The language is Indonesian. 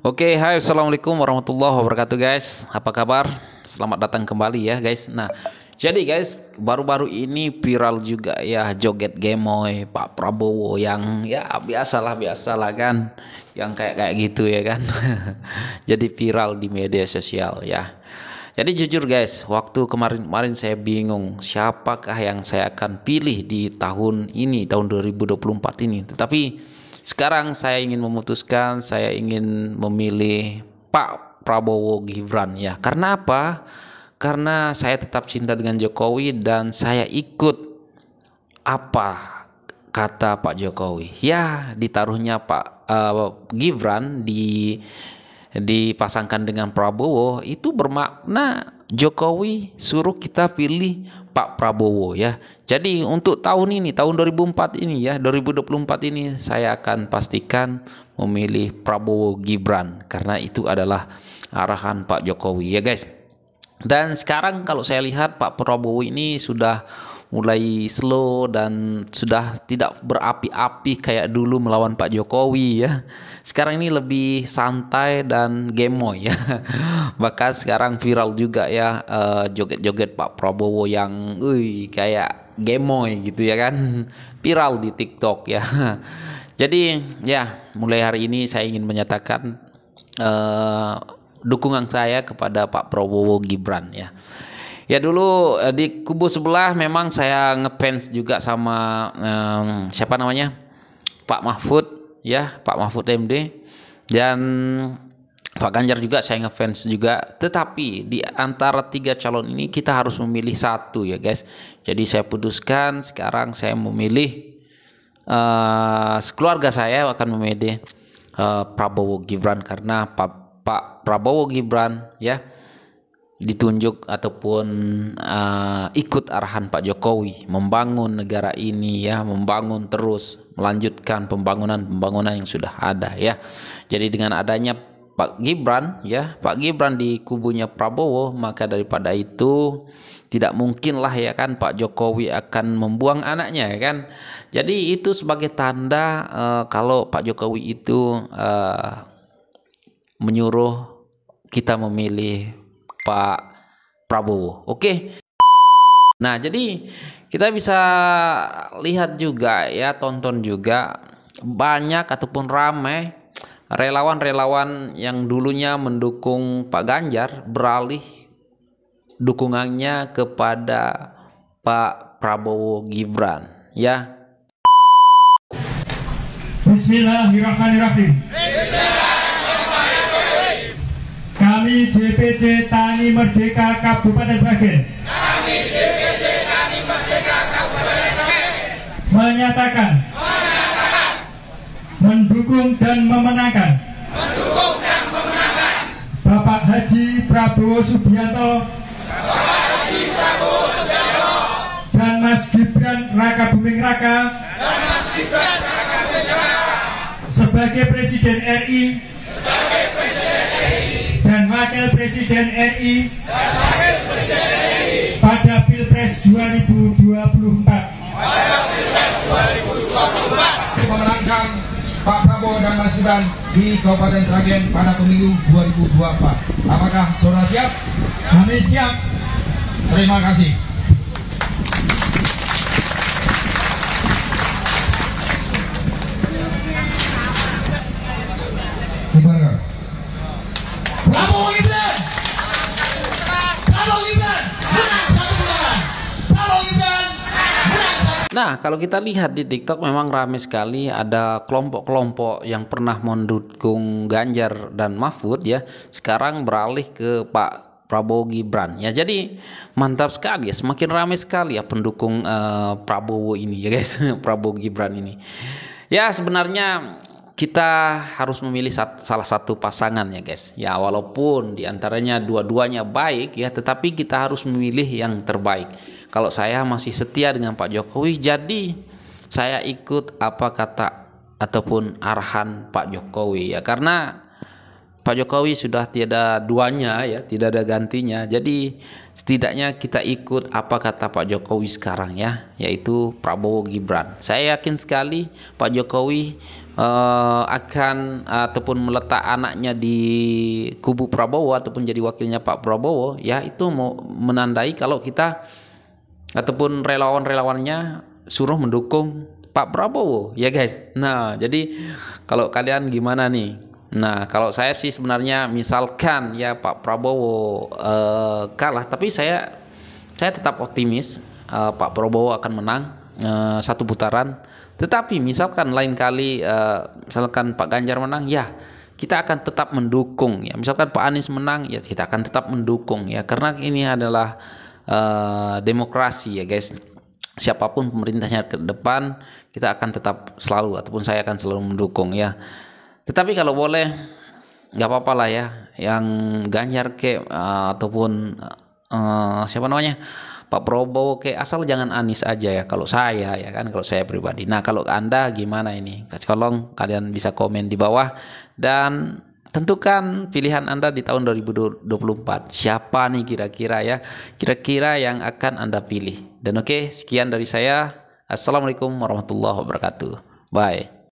Oke, hai, assalamualaikum warahmatullahi wabarakatuh, guys. Apa kabar? Selamat datang kembali ya, guys. Nah, jadi guys, baru-baru ini viral juga ya joget gemoy Pak Prabowo yang ya biasalah kan, yang kayak gitu ya kan. Jadi viral di media sosial ya. Jadi jujur guys, waktu kemarin-kemarin saya bingung siapakah yang saya akan pilih di tahun ini, tahun 2024 ini. Tetapi sekarang saya ingin memutuskan, saya ingin memilih Pak Prabowo Gibran ya. Karena apa? Karena saya tetap cinta dengan Jokowi dan saya ikut apa kata Pak Jokowi. Ya, ditaruhnya Gibran dipasangkan dengan Prabowo itu bermakna Jokowi suruh kita pilih Pak Prabowo ya. Jadi untuk tahun ini, tahun 2004 ini ya, 2024 ini saya akan pastikan memilih Prabowo Gibran karena itu adalah arahan Pak Jokowi ya guys. Dan sekarang kalau saya lihat Pak Prabowo ini sudah mulai slow dan sudah tidak berapi-api kayak dulu melawan Pak Jokowi ya. Sekarang ini lebih santai dan gemoy ya. Bahkan sekarang viral juga ya joget-joget Pak Prabowo yang kayak gemoy gitu ya kan. Viral di TikTok ya. Jadi ya mulai hari ini saya ingin menyatakan dukungan saya kepada Pak Prabowo Gibran ya. Ya dulu di kubu sebelah memang saya ngefans juga sama siapa namanya, Pak Mahfud ya, Pak Mahfud MD, dan Pak Ganjar juga saya ngefans juga. Tetapi di antara tiga calon ini kita harus memilih satu ya guys. Jadi saya putuskan sekarang saya memilih sekeluarga saya akan memilih Prabowo Gibran karena Pak Prabowo Gibran ya ditunjuk ataupun ikut arahan Pak Jokowi membangun negara ini ya, membangun terus, melanjutkan pembangunan yang sudah ada ya. Jadi dengan adanya Pak Gibran ya, Pak Gibran di kubunya Prabowo, maka daripada itu tidak mungkin lah ya kan Pak Jokowi akan membuang anaknya ya kan. Jadi itu sebagai tanda kalau Pak Jokowi itu menyuruh kita memilih Pak Prabowo. Oke. Nah, jadi kita bisa lihat juga ya, tonton juga banyak ataupun ramai relawan-relawan yang dulunya mendukung Pak Ganjar beralih dukungannya kepada Pak Prabowo Gibran ya. Bismillahirrahmanirrahim. Kami DPC Tani Merdeka Kabupaten Sragen menyatakan mendukung dan memenangkan Bapak Haji Prabowo Subianto dan Mas Gibran Raka Buming Raka sebagai Presiden RI dan Wakil Presiden RI pada Pilpres 2024. Memenangkan Pak Prabowo dan Mas Gibran di Kabupaten Sragen pada pemilu 2024. Apakah saudara siap? Kami siap. Terima kasih. Prabowo Gibran, Prabowo Gibran, menang satu putaran. Prabowo Gibran, menang satu. Nah, kalau kita lihat di TikTok memang ramai sekali ada kelompok-kelompok yang pernah mendukung Ganjar dan Mahfud ya, sekarang beralih ke Pak Prabowo Gibran ya. Jadi mantap sekali ya, semakin ramai sekali ya pendukung Prabowo ini ya guys. Prabowo Gibran ini. Ya sebenarnya kita harus memilih salah satu pasangan ya guys. Ya walaupun diantaranya dua-duanya baik ya, tetapi kita harus memilih yang terbaik. Kalau saya masih setia dengan Pak Jokowi, jadi saya ikut apa kata ataupun arahan Pak Jokowi ya. Karena Pak Jokowi sudah tiada duanya ya, tidak ada gantinya. Jadi setidaknya kita ikut apa kata Pak Jokowi sekarang ya, yaitu Prabowo Gibran. Saya yakin sekali Pak Jokowi akan ataupun meletak anaknya di kubu Prabowo ataupun jadi wakilnya Pak Prabowo, ya itu mau menandai kalau kita ataupun relawan-relawannya suruh mendukung Pak Prabowo ya guys. Nah, jadi kalau kalian gimana nih? Nah, kalau saya sih sebenarnya misalkan ya Pak Prabowo kalah, tapi saya tetap optimis Pak Prabowo akan menang satu putaran. Tetapi misalkan lain kali misalkan Pak Ganjar menang, ya kita akan tetap mendukung ya. Misalkan Pak Anies menang, ya kita akan tetap mendukung ya, karena ini adalah demokrasi ya guys. Siapapun pemerintahnya ke depan, kita akan tetap selalu ataupun saya akan selalu mendukung ya. Tetapi kalau boleh nggak apa-apa lah ya, yang Ganjar ataupun siapa namanya Pak Prabowo asal jangan Anies aja ya, kalau saya ya kan, kalau saya pribadi. Nah, kalau Anda gimana ini? Tolong kalian bisa komen di bawah dan tentukan pilihan Anda di tahun 2024. Siapa nih kira-kira ya, kira-kira yang akan Anda pilih. Dan oke, sekian dari saya. Assalamualaikum warahmatullahi wabarakatuh. Bye.